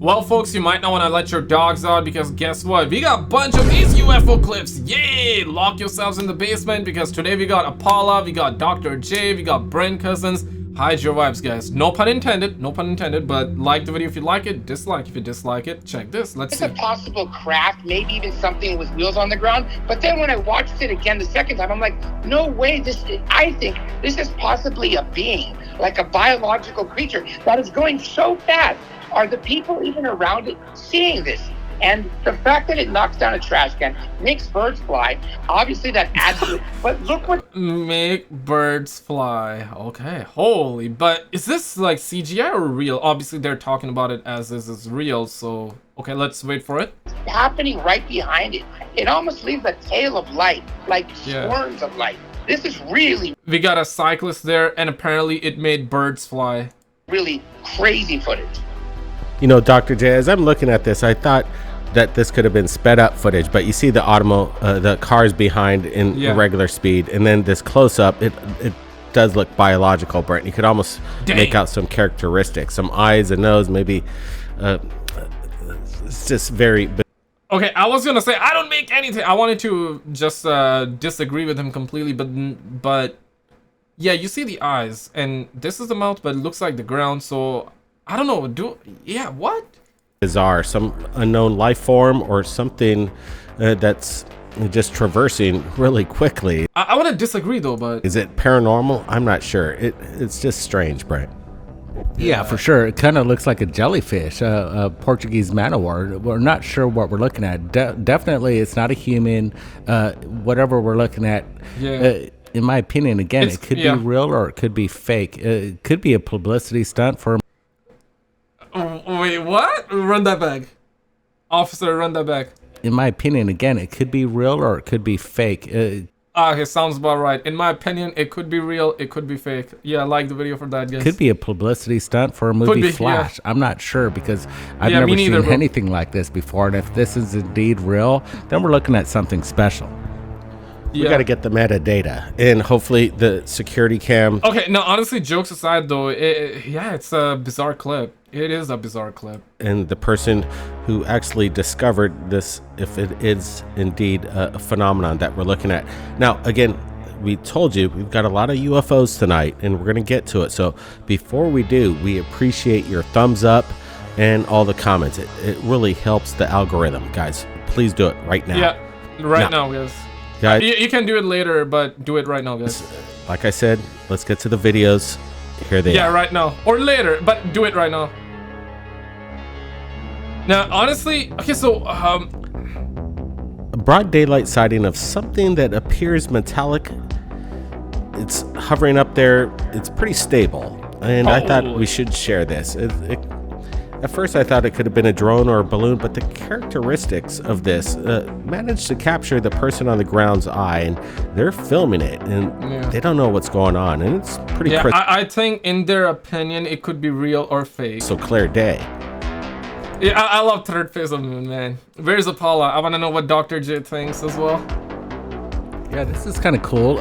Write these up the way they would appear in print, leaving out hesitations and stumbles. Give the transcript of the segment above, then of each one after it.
Well, folks, you might not want to let your dogs out because guess what? We got a bunch of these UFO clips. Yay! Lock yourselves in the basement because today we got Apollo, we got Dr. J, we got Brent Cousins. Hide your vibes, guys. No pun intended, no pun intended, but like the video if you like it, dislike if you dislike it. Check this, let's see. It's a possible craft, maybe even something with wheels on the ground. But then when I watched it again the second time, I'm like, no way, I think this is possibly a being, like a biological creature that is going so fast. Are the people even around it seeing this? And the fact that it knocks down a trash can, makes birds fly, obviously that adds to it. But look what... Make birds fly. Okay, holy. But is this like CGI or real? Obviously they're talking about it as this is real, so... Okay, let's wait for it. happening right behind it. It almost leaves a tail of light, like swarms of light. This is really... We got a cyclist there, and apparently it made birds fly. Really crazy footage. You know, Dr. J, as I'm looking at this, I thought that this could have been sped up footage, but you see the the cars behind in regular speed, and then this close up, it does look biological, Brent. You could almost make out some characteristics, some eyes and nose, maybe. It's just very... Okay, I was gonna say I don't make anything. I wanted to just disagree with him completely, but yeah, you see the eyes, and this is the mouth, but it looks like the ground. So I don't know. What? Bizarre, some unknown life form or something that's just traversing really quickly. I want to disagree though, but is it paranormal? I'm not sure. It's just strange, Brent. Yeah, for sure. It kind of looks like a jellyfish, a Portuguese man-o-war. We're not sure what we're looking at. Definitely, it's not a human. Whatever we're looking at, in my opinion, again, it could be real or it could be fake. It could be a publicity stunt for... Wait, what? Run that back. Officer, run that back. In my opinion, again, it could be real or it could be fake. Okay, sounds about right. In my opinion, it could be real, it could be fake. Yeah, I like the video for that, guys. Could be a publicity stunt for a movie Flash. I'm not sure because I've never seen anything like this before. And if this is indeed real, then we're looking at something special. We got to get the metadata and hopefully the security cam. Okay, no, honestly, jokes aside though, it's a bizarre clip. It is a bizarre clip. And the person who actually discovered this, if it is indeed a phenomenon that we're looking at. Now, again, we told you we've got a lot of UFOs tonight and we're going to get to it. So before we do, we appreciate your thumbs up and all the comments. It really helps the algorithm, guys. Please do it right now. Yeah, right now, guys. You can do it later, but do it right now, guys. Like I said, let's get to the videos. Here they are. Yeah, right now. Or later, but do it right now. Now, honestly, okay, so, a broad daylight sighting of something that appears metallic. It's hovering up there. It's pretty stable. And I thought we should share this. At first, I thought it could have been a drone or a balloon, but the characteristics of this managed to capture the person on the ground's eye, and they're filming it, and they don't know what's going on, and it's pretty crisp. I think, in their opinion, it could be real or fake. So clear day. Yeah, I love third phase of moon, man. Where's Apollo? I want to know what Dr. J thinks as well. Yeah, this is kind of cool.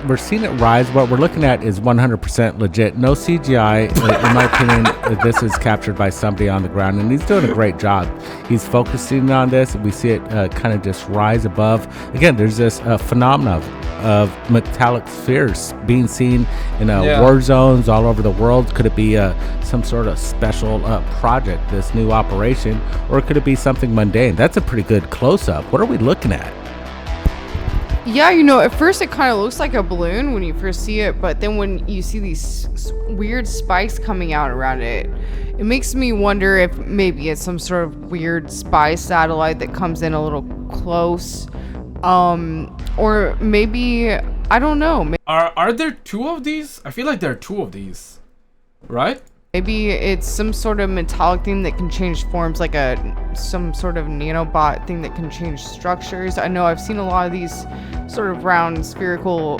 We're seeing it rise. What we're looking at is 100% legit. No CGI. In my opinion, this is captured by somebody on the ground, and he's doing a great job. He's focusing on this. We see it kind of just rise above. Again, there's this phenomenon of metallic spheres being seen in war zones all over the world. Could it be some sort of special project, this new operation, or could it be something mundane? That's a pretty good close-up. What are we looking at? Yeah, you know, at first it kind of looks like a balloon when you first see it, but then when you see these weird spikes coming out around it, it makes me wonder if maybe it's some sort of weird spy satellite that comes in a little close, or maybe, I don't know. Are there two of these? I feel like there are two of these, right? Maybe it's some sort of metallic thing that can change forms, like some sort of nanobot thing that can change structures. I know I've seen a lot of these sort of round spherical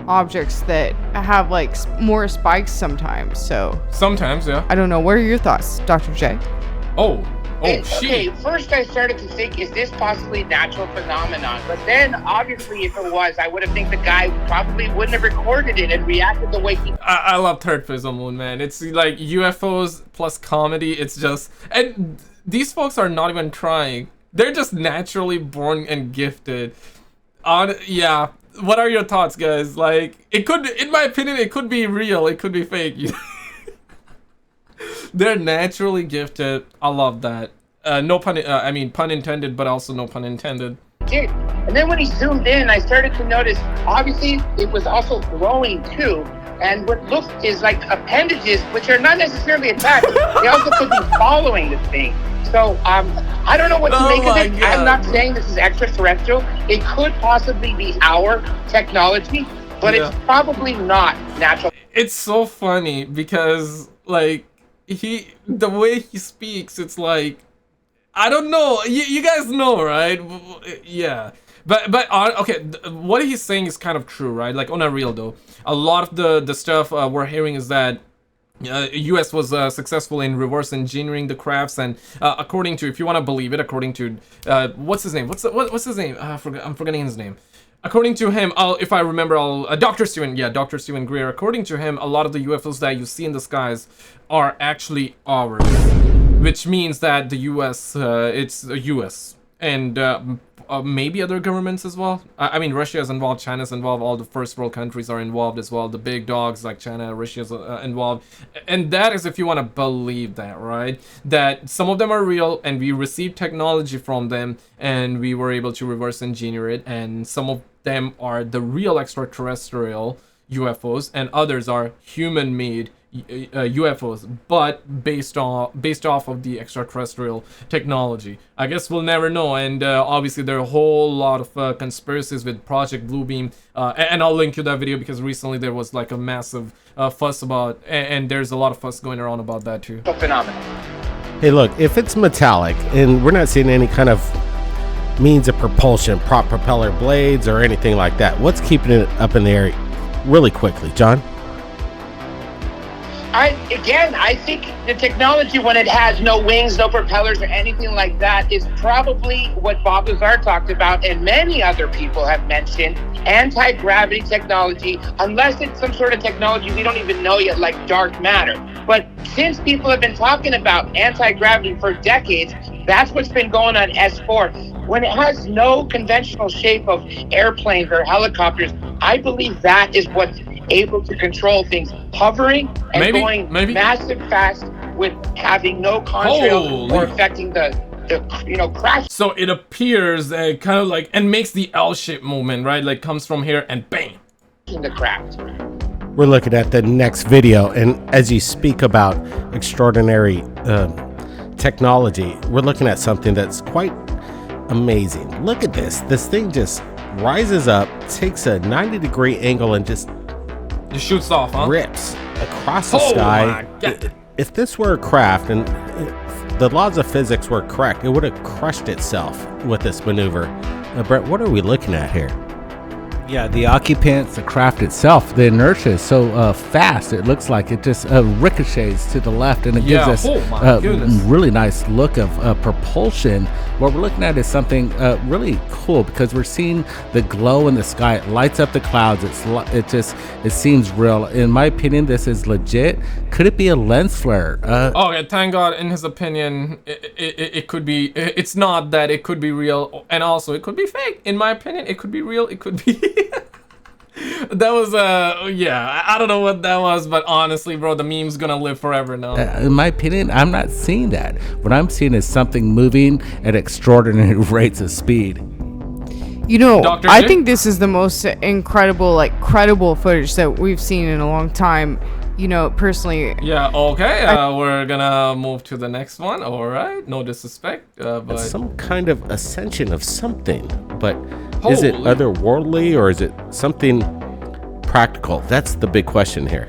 objects that have like more spikes sometimes. So sometimes, yeah. I don't know. What are your thoughts, Dr. J? Okay, first I started to think, is this possibly a natural phenomenon? But then, obviously, if it was, I would have think the guy probably wouldn't have recorded it and reacted the way he... I love third phase of moon, man. It's like UFOs plus comedy. It's just... And these folks are not even trying. They're just naturally born and gifted. Yeah. What are your thoughts, guys? Like, it could, in my opinion, it could be real. It could be fake. They're naturally gifted. I love that. No pun. I mean, pun intended, but also no pun intended. Dude. And then when he zoomed in, I started to notice, obviously, it was also glowing too. And what looks is like appendages, which are not necessarily attached. They also could be following the thing. So I don't know what to make of it. I'm not saying this is extraterrestrial. It could possibly be our technology, but it's probably not natural. It's so funny because, like, the way he speaks, it's like, I don't know. You guys know, right? Yeah. But okay, what he's saying is kind of true, right? Like, on a real though, a lot of the stuff we're hearing is that U.S. was successful in reverse engineering the crafts, and according to, if you want to believe it, according to what's his name? What's his name? I'm forgetting his name. According to him, if I remember, Dr. Steven Greer. According to him, a lot of the UFOs that you see in the skies are actually ours, which means that the U.S. It's the U.S. and maybe other governments as well. I mean, Russia is involved, China's involved, all the first world countries are involved as well. The big dogs like China, Russia's involved. And that is if you want to believe that, right? That some of them are real and we received technology from them and we were able to reverse engineer it. And some of them are the real extraterrestrial UFOs and others are human-made UFOs, but based off of the extraterrestrial technology. I guess we'll never know. And obviously there are a whole lot of conspiracies with Project Bluebeam, and I'll link you that video because recently there was like a massive fuss about, and there's a lot of fuss going around about that too. Phenomenal. Hey, look, if it's metallic and we're not seeing any kind of means of propulsion, prop propeller blades or anything like that, what's keeping it up in the air really quickly, John? I think the technology, when it has no wings, no propellers or anything like that, is probably what Bob Lazar talked about and many other people have mentioned, anti-gravity technology, unless it's some sort of technology we don't even know yet, like dark matter. But since people have been talking about anti-gravity for decades, that's what's been going on S4. When it has no conventional shape of airplanes or helicopters, I believe that is what's able to control things hovering and going massive fast with having no contrail or affecting the crash. So it appears kind of like, and makes the L-shaped movement, right? Like comes from here and bang. In the craft. We're looking at the next video, and as you speak about extraordinary technology, we're looking at something that's quite amazing. Look at this. This thing just rises up, takes a 90-degree angle, and just shoots off, huh? Rips across the sky. If this were a craft and the laws of physics were correct, it would have crushed itself with this maneuver. Brett, what are we looking at here? Yeah, the occupants, the craft itself, the inertia is so fast, it looks like it just ricochets to the left, and it gives us really nice look of propulsion. What we're looking at is something really cool because we're seeing the glow in the sky. It lights up the clouds. It seems real. In my opinion, this is legit. Could it be a lens flare? Okay, thank God. In his opinion, it could be. It's not that. It could be real, and also it could be fake. In my opinion, it could be real. It could be. That was I don't know what that was, but honestly, bro, the meme's gonna live forever now. In my opinion, I'm not seeing that. What I'm seeing is something moving at extraordinary rates of speed. You know, I think this is the most incredible, like, credible footage that we've seen in a long time. You know, personally. Yeah, okay. We're gonna move to the next one. All right. No disrespect, but it's some kind of ascension of something. But is it otherworldly or is it something practical? That's the big question here.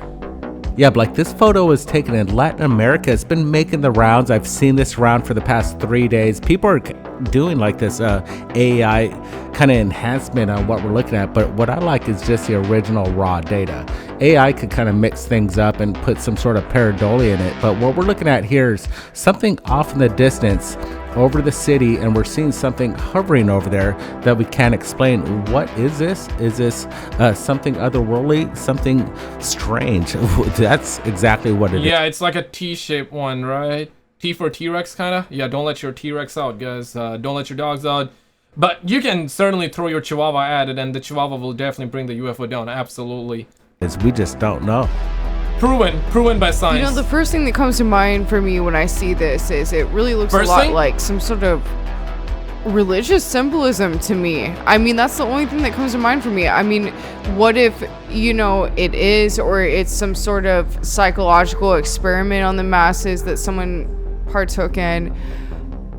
Yeah, but like this photo was taken in Latin America. It's been making the rounds. I've seen this around for the past 3 days. People are doing like this AI kind of enhancement on what we're looking at. But what I like is just the original raw data. AI could kind of mix things up and put some sort of pareidolia in it. But what we're looking at here is something off in the distance over the city, and we're seeing something hovering over there that we can't explain. What is this? Is this something otherworldly, something strange? That's exactly what it is. Yeah, it's like a T-shaped one, right? T for T-Rex, kind of. Yeah, don't let your T-Rex out, guys. Don't let your dogs out. But you can certainly throw your Chihuahua at it, and the Chihuahua will definitely bring the UFO down. Absolutely. We just don't know. Proven by science. You know, the first thing that comes to mind for me when I see this is it really looks a lot like some sort of religious symbolism to me. I mean, that's the only thing that comes to mind for me. I mean, what if, you know, it is, or it's some sort of psychological experiment on the masses that someone partook in?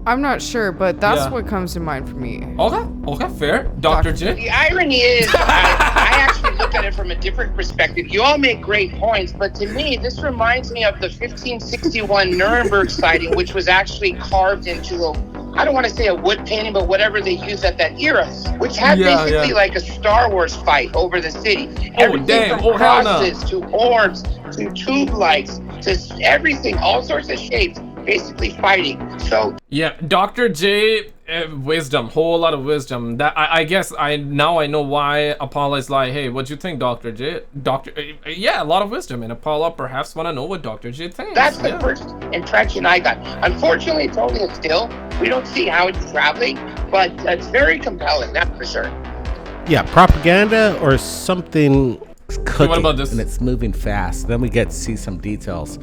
I'm not sure, but that's what comes to mind for me. Okay, fair. Dr. J? The irony is, I actually look at it from a different perspective. You all make great points, but to me, this reminds me of the 1561 Nuremberg sighting, which was actually carved into I don't want to say a wood painting, but whatever they used at that era, which had basically like a Star Wars fight over the city. Everything from crosses to orbs to tube lights to everything, all sorts of shapes, basically fighting. So yeah, Dr. J, wisdom, whole lot of wisdom. That I guess I know why Apollo is like, hey, what do you think, Dr. J? Yeah, a lot of wisdom, and Apollo perhaps want to know what Dr. J thinks. That's the first impression I got. Unfortunately, it's only a still. We don't see how it's traveling, but it's very compelling, that's for sure. Yeah, propaganda or something cooking. What about this? And it's moving fast. Then we get to see some details.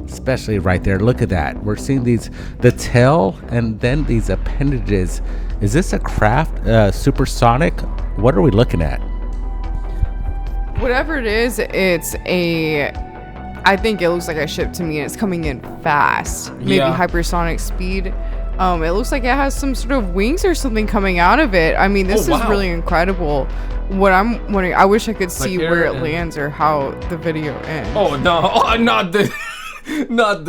Especially right there. Look at that. We're seeing the tail and then these appendages. Is this a craft, supersonic? What are we looking at? Whatever it is, I think it looks like a ship to me, and it's coming in fast. Maybe hypersonic speed. It looks like it has some sort of wings or something coming out of it. I mean, this is really incredible. What I'm wondering, I wish I could see where it lands or how the video ends. Oh, no. Not this. Not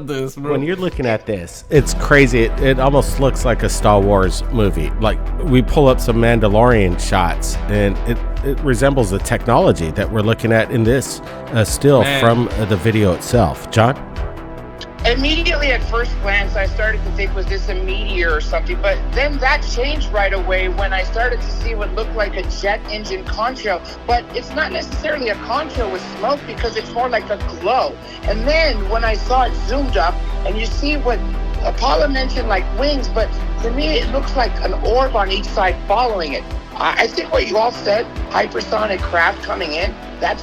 this, bro. When you're looking at this, it's crazy. It almost looks like a Star Wars movie. Like, we pull up some Mandalorian shots, and it resembles the technology that we're looking at in this still from the video itself. John? Immediately at first glance, I started to think, was this a meteor or something? But then that changed right away when I started to see what looked like a jet engine contrail. But it's not necessarily a contrail with smoke, because it's more like a glow. And then when I saw it zoomed up, and you see what Apollo mentioned, like wings, but to me it looks like an orb on each side following it. I think what you all said, hypersonic craft coming in, that's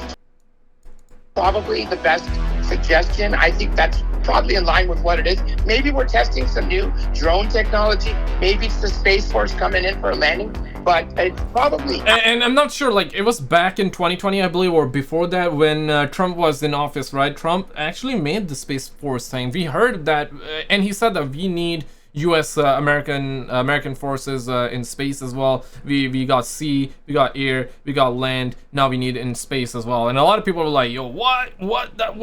probably the best suggestion. I think that's probably in line with what it is. Maybe we're testing some new drone technology. Maybe it's the Space Force coming in for a landing, but it's probably... And I'm not sure, like, it was back in 2020, I believe, or before that, when Trump was in office, right? Trump actually made the Space Force thing. We heard that, and he said that we need U.S. American forces in space as well. We got sea, we got air, we got land. Now we need in space as well. And a lot of people were like, "Yo, what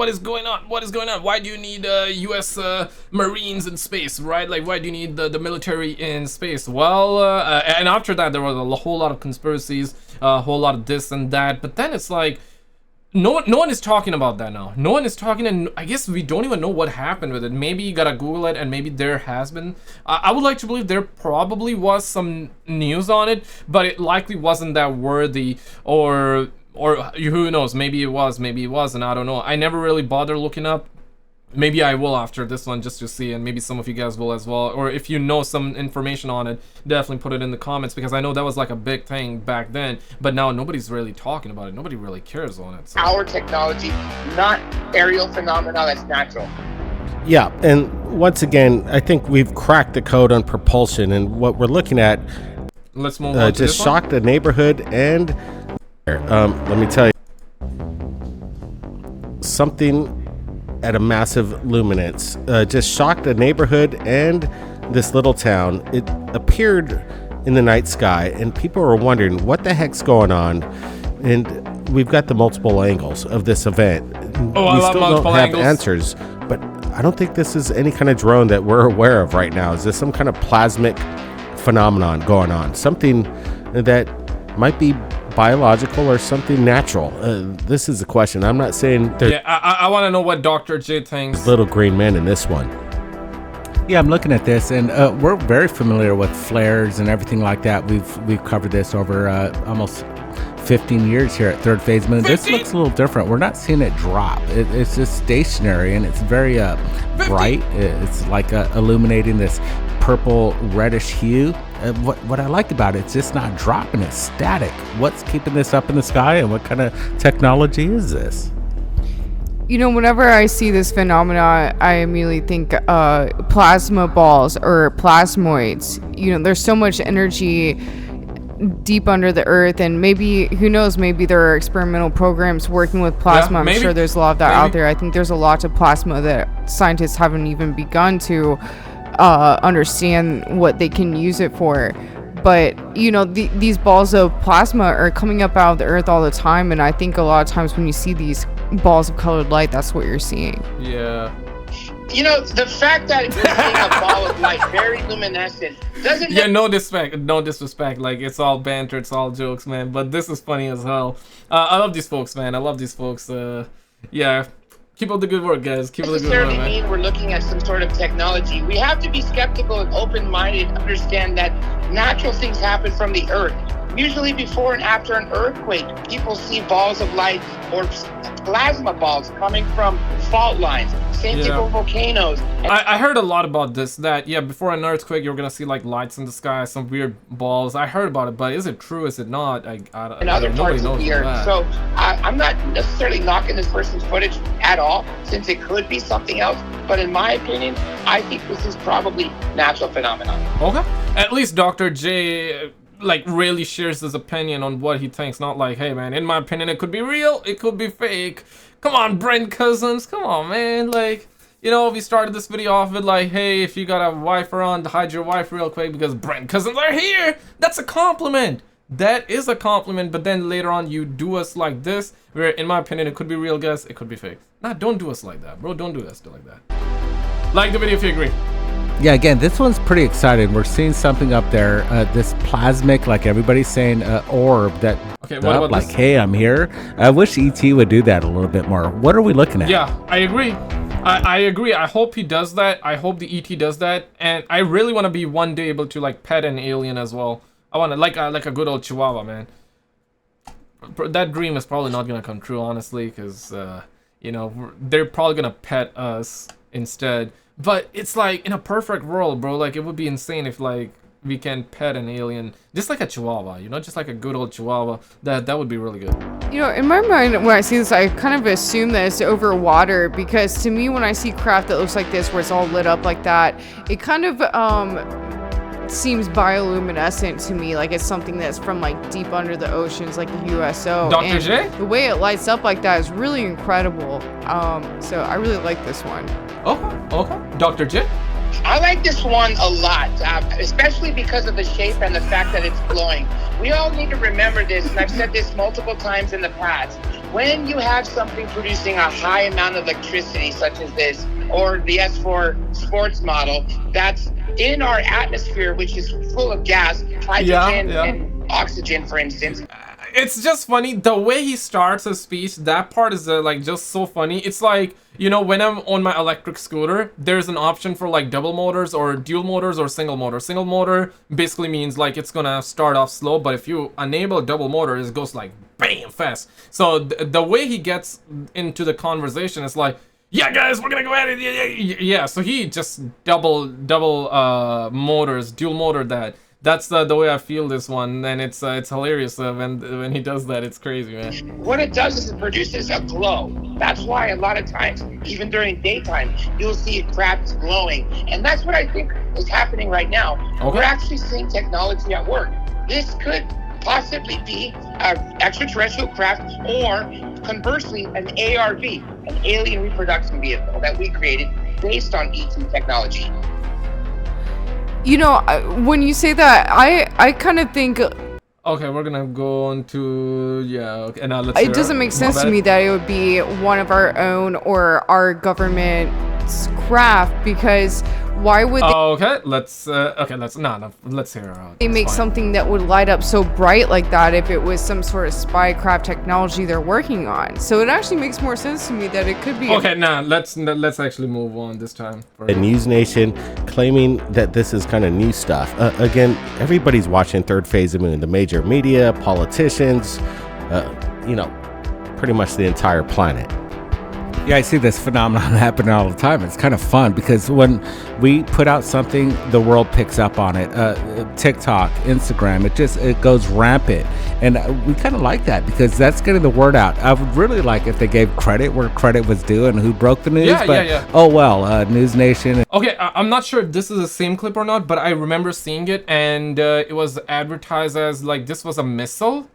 is going on? What is going on? Why do you need U.S. Marines in space, right? Like, why do you need the military in space?" Well, and after that, there was a whole lot of conspiracies, a whole lot of this and that. But then it's like, no one is talking about that now. No one is talking, and I guess we don't even know what happened with it. Maybe you gotta Google it, and maybe there has been. I would like to believe there probably was some news on it, but it likely wasn't that worthy, or who knows? Maybe it was, maybe it wasn't. I don't know. I never really bothered looking up. Maybe I will after this one, just to see, and maybe some of you guys will as well. Or if you know some information on it, definitely put it in the comments, because I know that was like a big thing back then, but now nobody's really talking about it. Nobody really cares on it. So. Our technology, not aerial phenomena that's natural. Yeah, and once again, I think we've cracked the code on propulsion, and what we're looking at Let's move on to just this shocked the neighborhood, and let me tell you, something at a massive luminance just shocked a neighborhood and this little town. It appeared in the night sky, and people were wondering what the heck's going on. And we've got the multiple angles of this event. We still don't have answers, but I don't think this is any kind of drone that we're aware of right now. Is this some kind of plasmic phenomenon going on? Something that might be biological or something natural? This is the question. I'm not saying there's I want to know what Dr. J thinks. little green men in this one. Yeah, I'm looking at this, and we're very familiar with flares and everything like that. We've covered this over almost 15 years here at Third Phase Moon. This looks a little different. We're not seeing it drop. It's just stationary, and it's very bright. It's like illuminating this purple reddish hue. What I like about it, it's just not dropping. It's static. What's keeping this up in the sky, and what kind of technology is this? You know, whenever I see this phenomena, I immediately think plasma balls or plasmoids. You know, there's so much energy deep under the earth, and maybe, who knows, maybe there are experimental programs working with plasma. I'm sure there's a lot of that out there. I think there's a lot of plasma that scientists haven't even begun to understand what they can use it for. But, you know, these balls of plasma are coming up out of the earth all the time, and I think a lot of times when you see these balls of colored light, that's what you're seeing. Yeah. You know, the fact that we're seeing a ball of light, very luminescent, doesn't... Yeah, no disrespect. Like, it's all banter, it's all jokes, man. But this is funny as hell. I love these folks, man. I love these folks. Yeah. Keep up the good work, guys. Keep up the good work, man. Doesn't necessarily mean we're looking at some sort of technology. We have to be skeptical and open-minded and understand that natural things happen from the earth. Usually before and after an earthquake, people see balls of light or plasma balls coming from fault lines. Same thing with volcanoes. I heard a lot about this, that, yeah, before an earthquake, you're going to see, like, lights in the sky, some weird balls. I heard about it, but is it true? Is it not? In other parts of the earth. So I'm not necessarily knocking this person's footage at all, since it could be something else. But in my opinion, I think this is probably natural phenomenon. Okay. At least Dr. J... like, really shares his opinion on what he thinks, not like, hey man, in my opinion it could be real, it could be fake. Come on, Brent Cousins, come on, man. Like, you know, we started this video off with like, hey, if you got a wife around, hide your wife real quick because Brent Cousins are here. That's a compliment. That is a compliment. But then later on you do us like this, where in my opinion it could be real, guys, it could be fake. Nah, don't do us like that, bro. Don't do us like that. Like the video if you agree. Yeah, again, this one's pretty exciting. We're seeing something up there, this plasmic, like everybody's saying, orb that up, like, hey, I'm here. I wish ET would do that a little bit more. What are we looking at? Yeah, I agree. I agree. I hope he does that. I hope the ET does that. And I really want to be one day able to, like, pet an alien as well. I want to, like a good old chihuahua, man. That dream is probably not going to come true, honestly, because, you know, they're probably going to pet us instead. But it's like, in a perfect world, bro, like, it would be insane if, like, we can pet an alien, just like a chihuahua, you know, just like a good old chihuahua. That would be really good. You know, in my mind, when I see this, I kind of assume that it's over water, because to me, when I see craft that looks like this, where it's all lit up like that, it kind of seems bioluminescent to me, like it's something that's from like deep under the oceans, like a USO. Dr. J? The way it lights up like that is really incredible. So I really like this one. Okay. Dr. J? I like this one a lot, especially because of the shape and the fact that it's glowing. We all need to remember this, and I've said this multiple times in the past. When you have something producing a high amount of electricity, such as this, or the S4 sports model, that's in our atmosphere, which is full of gas, hydrogen and oxygen, for instance. It's just funny the way he starts his speech. That part is like just so funny. It's like, you know, when I'm on my electric scooter, there's an option for like double motors or dual motors or single motor. Single motor basically means like it's gonna start off slow, but if you enable double motor, it goes like bam fast. So the way he gets into the conversation is like, yeah guys, we're gonna go at it. Yeah. So he just double motors, dual motor that. That's the way I feel this one, and it's hilarious when he does that. It's crazy, man. What it does is it produces a glow. That's why a lot of times, even during daytime, you'll see craft glowing, and that's what I think is happening right now. Okay. We're actually seeing technology at work. This could possibly be an extraterrestrial craft, or conversely, an ARV, an alien reproduction vehicle that we created based on ET technology. You know, when you say that, I kind of think... Okay, we're gonna go on to... Yeah, okay, now let's... It doesn't make sense to me that it would be one of our own or our government's craft, because why would they... Okay, let's hear her out. They make something that would light up so bright like that if it was some sort of spy craft technology they're working on. So it actually makes more sense to me that it could be... Okay, now let's actually move on this time. A News Nation claiming that this is kind of new stuff. Again, everybody's watching Third Phase of Moon. The major media, politicians, you know, pretty much the entire planet. Yeah, I see this phenomenon happening all the time. It's kind of fun because when we put out something, the world picks up on it. TikTok, Instagram, it goes rampant. And we kind of like that because that's getting the word out. I would really like if they gave credit where credit was due and who broke the news. Yeah. Oh, well, News Nation. Okay, I'm not sure if this is the same clip or not, but I remember seeing it, and it was advertised as like this was a missile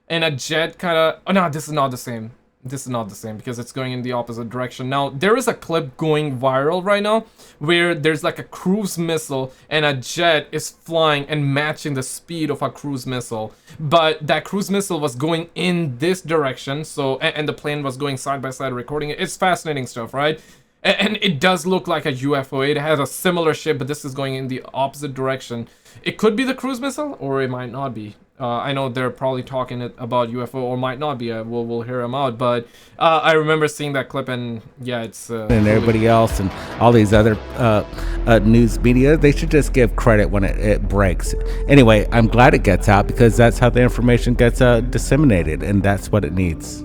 and a jet kind of... Oh, no, this is not the same. This is not the same because it's going in the opposite direction. Now, there is a clip going viral right now where there's like a cruise missile and a jet is flying and matching the speed of a cruise missile. But that cruise missile was going in this direction, so and the plane was going side by side recording it. It's fascinating stuff, right? And it does look like a UFO. It has a similar shape, but this is going in the opposite direction. It could be the cruise missile, or it might not be. I know they're probably talking about UFO, or might not be. We'll hear them out. But I remember seeing that clip, and yeah, it's... and everybody else and all these other news media, they should just give credit when it breaks. Anyway, I'm glad it gets out because that's how the information gets disseminated, and that's what it needs.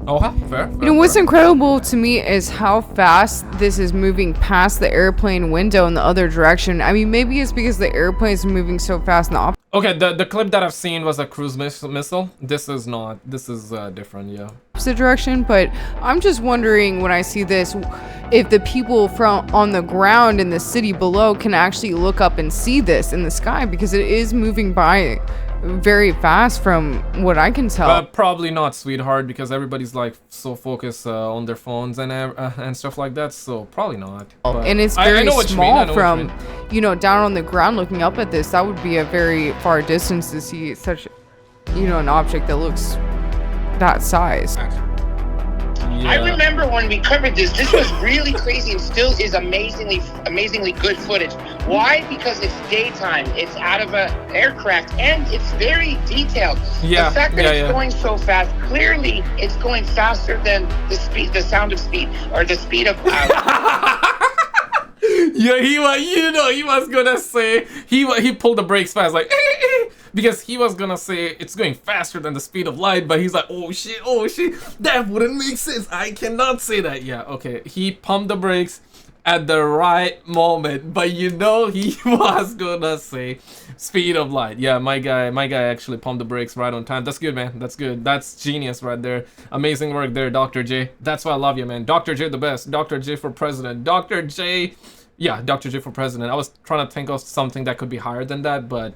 Oh, fair. You know, what's incredible to me is how fast this is moving past the airplane window in the other direction. I mean, maybe it's because the airplane is moving so fast in the opposite. Okay, the clip that I've seen was a cruise missile. This is not. This is different, yeah. Opposite direction, but I'm just wondering when I see this, if the people from on the ground in the city below can actually look up and see this in the sky, because it is moving by very fast from what I can tell. Probably not, sweetheart, because everybody's like so focused on their phones and stuff like that, so probably not. But and it's very small from, you know, down on the ground looking up at this. That would be a very far distance to see such, you know, an object that looks that size. Yeah. I remember when we covered this. This was really crazy and still is amazingly good footage. Why? Because it's daytime. It's out of an aircraft and it's very detailed. Yeah. The fact that it's going so fast, clearly it's going faster than the sound of speed, or the speed of... Yeah, he was gonna say he pulled the brakes fast, like because he was gonna say it's going faster than the speed of light, but he's like, oh shit, that wouldn't make sense. I cannot say that. Yeah, okay. He pumped the brakes at the right moment, but you know he was gonna say speed of light. Yeah, my guy actually pumped the brakes right on time. That's good, man. That's good. That's genius right there. Amazing work there, Dr. J. That's why I love you, man. Dr. J the best. Dr. J for president. Dr. J. Yeah, Dr. J for president. I was trying to think of something that could be higher than that, but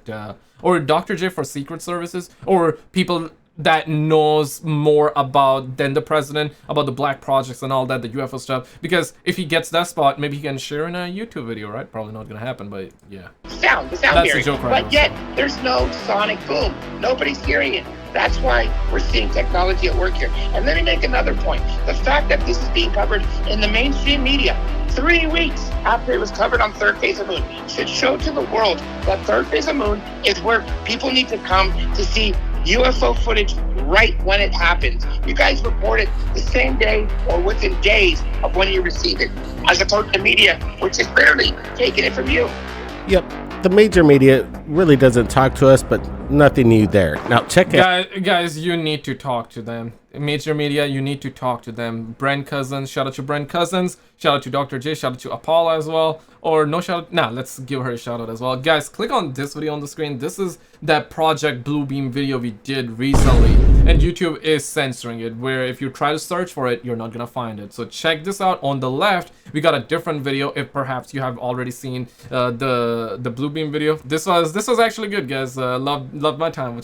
or Dr. J for secret services, or people that knows more about than the president, about the black projects and all that, the UFO stuff. Because if he gets that spot, maybe he can share in a YouTube video, right? Probably not gonna happen, but yeah. The sound That's barrier. a joke, right? But yet there's no sonic boom. Nobody's hearing it. That's why we're seeing technology at work here. And let me make another point. The fact that this is being covered in the mainstream media 3 weeks after it was covered on Third Phase of Moon should show to the world that Third Phase of Moon is where people need to come to see UFO footage right when it happens. You guys report it the same day or within days of when you receive it, as opposed to media, which is barely taking it from you. Yep, the major media really doesn't talk to us, but nothing new there. Now check it. Guys, you need to talk to them. Major media, you need to talk to them. Brent Cousins, shout out to Brent Cousins. Shout out to Dr. J. Shout out to Apollo as well. Or no shout out. Nah, let's give her a shout out as well. Guys, click on this video on the screen. This is that Project Bluebeam video we did recently. And YouTube is censoring it, where if you try to search for it, you're not gonna find it. So check this out. On the left, we got a different video. If perhaps you have already seen the Bluebeam video. This was actually good, guys. Loved my time with